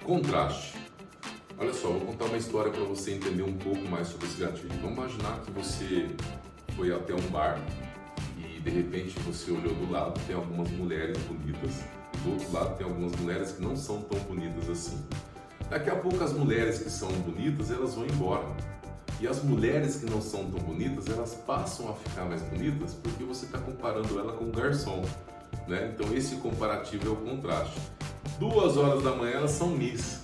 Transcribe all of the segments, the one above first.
Contraste. Olha só, vou contar uma história para você entender um pouco mais sobre esse gatilho. Vamos imaginar que você foi até um bar e de repente você olhou do lado, tem algumas mulheres bonitas, e do outro lado tem algumas mulheres que não são tão bonitas assim. Daqui a pouco as mulheres que são bonitas, elas vão embora. E as mulheres que não são tão bonitas, elas passam a ficar mais bonitas porque você está comparando ela com o garçom, né? Então esse comparativo é o contraste. 2 horas da manhã elas são Miss.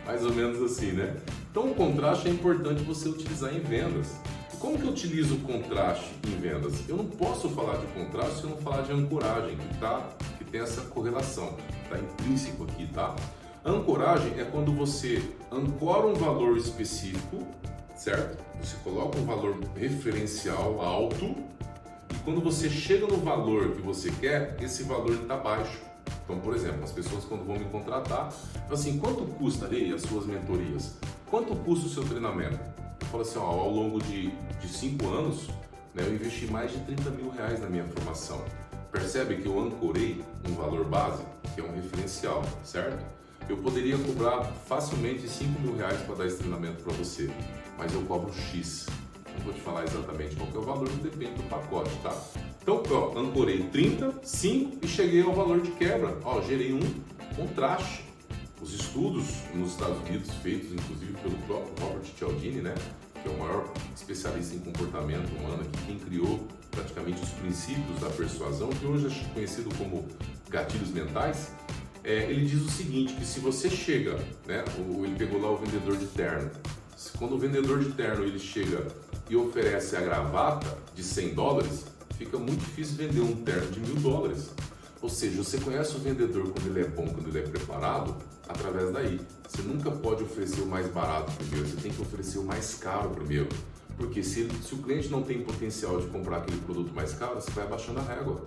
Mais ou menos assim, né? Então o contraste é importante você utilizar em vendas. E como que eu utilizo o contraste em vendas? Eu não posso falar de contraste se eu não falar de ancoragem, que tem essa correlação, está intrínseco aqui, tá? A ancoragem é quando você ancora um valor específico, certo? Você coloca um valor referencial alto e quando você chega no valor que você quer, esse valor está baixo. Então, por exemplo, as pessoas quando vão me contratar, assim, quanto custa aí as suas mentorias? Quanto custa o seu treinamento? Eu falo assim, ó, ao longo de 5 anos, né, eu investi mais de R$30 mil na minha formação. Percebe que eu ancorei um valor base, que é um referencial, certo? Eu poderia cobrar facilmente R$5 mil para dar esse treinamento para você, mas eu cobro X. Não vou te falar exatamente qual que é o valor, depende do pacote, tá? Então, ó, ancorei 30, 5 e cheguei ao valor de quebra. Ó, gerei um contraste. Os estudos nos Estados Unidos, feitos inclusive pelo próprio Robert Cialdini, né, que é o maior especialista em comportamento humano, quem criou praticamente os princípios da persuasão, que hoje é conhecido como gatilhos mentais. Ele diz o seguinte, que se você chega, né, ele pegou lá o vendedor de terno, quando o vendedor de terno ele chega e oferece a gravata de $100, fica muito difícil vender um terno de $1.000. Ou seja, você conhece o vendedor quando ele é bom, quando ele é preparado, através daí. Você nunca pode oferecer o mais barato primeiro, você tem que oferecer o mais caro primeiro. Porque se o cliente não tem potencial de comprar aquele produto mais caro, você vai abaixando a régua.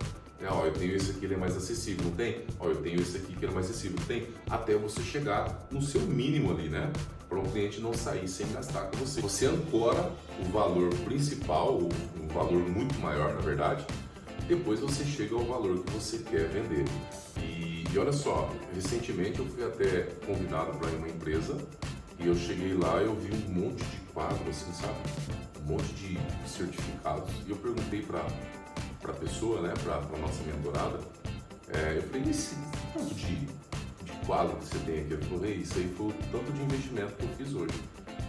Ó, eu tenho esse aqui, ele é mais acessível, não tem? Ó, eu tenho esse aqui que é mais acessível, não tem? Até você chegar no seu mínimo ali, né? Para o cliente não sair sem gastar com você. Você ancora o valor principal, um valor muito maior, na verdade, depois você chega ao valor que você quer vender. E olha só, recentemente eu fui até convidado para uma empresa e eu cheguei lá e eu vi um monte de quadros, assim, sabe? Um monte de certificados. E eu perguntei para a pessoa, né, para a nossa mentorada, eu falei, esse tanto de quadro que você tem aqui? Eu falei, isso aí foi o tanto de investimento que eu fiz hoje.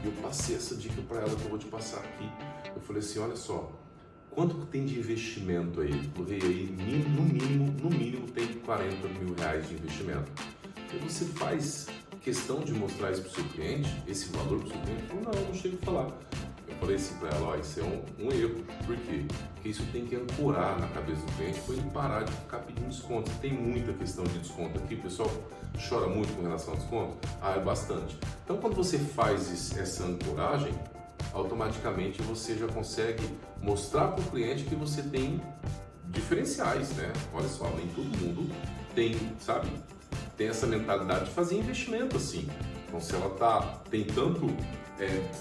E eu passei essa dica para ela que eu vou te passar aqui. Eu falei assim, olha só, quanto que tem de investimento aí? Eu falei, aí no mínimo tem R$40 mil de investimento. E você faz questão de mostrar isso para o seu cliente, esse valor para o seu cliente? Ele falou, não chego a falar. Eu falei assim para ela, ó, isso é um erro. Por quê? Porque isso tem que ancorar na cabeça do cliente para ele parar de ficar pedindo desconto. Tem muita questão de desconto aqui, o pessoal chora muito com relação ao desconto? É bastante. Então, quando você faz essa ancoragem, automaticamente você já consegue mostrar para o cliente que você tem diferenciais, né? Olha só, nem todo mundo tem, sabe? Tem essa mentalidade de fazer investimento assim. Então, se ela tem tanto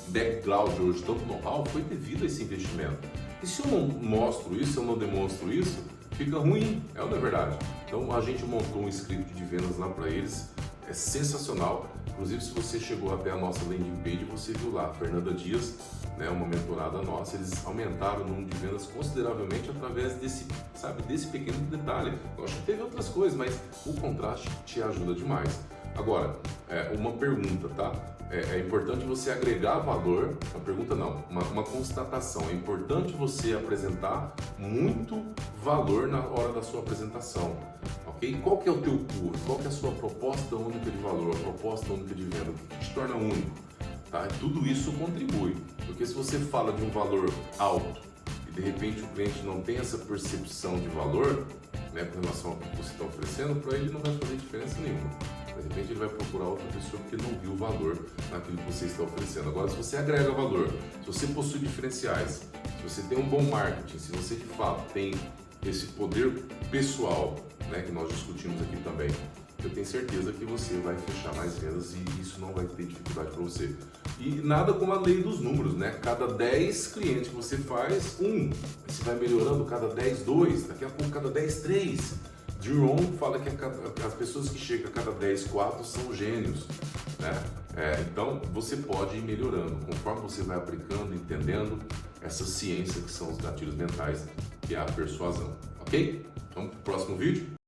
background hoje, tanto know-how, foi devido a esse investimento. E se eu não mostro isso, se eu não demonstro isso, fica ruim, não é verdade? Então, a gente montou um script de vendas lá para eles, é sensacional. Inclusive, se você chegou até a nossa landing page, você viu lá, Fernanda Dias, né, uma mentorada nossa, eles aumentaram o número de vendas consideravelmente através desse pequeno detalhe. Eu acho que teve outras coisas, mas o contraste te ajuda demais. Agora, uma pergunta, tá? É importante você agregar valor, uma pergunta não, uma constatação. É importante você apresentar muito valor na hora da sua apresentação, ok? Qual que é o teu público? Qual que é a sua proposta única de valor, a proposta única de venda? O que te torna único? Tá? Tudo isso contribui, porque se você fala de um valor alto e de repente o cliente não tem essa percepção de valor, né, com relação ao que você está oferecendo, para ele não vai fazer diferença nenhuma. De repente ele vai procurar outra pessoa porque não viu o valor naquilo que você está oferecendo. Agora, se você agrega valor, se você possui diferenciais, se você tem um bom marketing, se você de fato tem esse poder pessoal, né, que nós discutimos aqui também, eu tenho certeza que você vai fechar mais vendas e isso não vai ter dificuldade para você. E nada como a lei dos números, né? Cada 10 clientes que você faz, você vai melhorando, cada 10, 2, daqui a pouco cada 10, 3. Jerome fala que as pessoas que chegam a cada 10 quadros são gênios, né? Então você pode ir melhorando conforme você vai aplicando, entendendo essa ciência que são os gatilhos mentais, que é a persuasão, ok? Vamos para o próximo vídeo?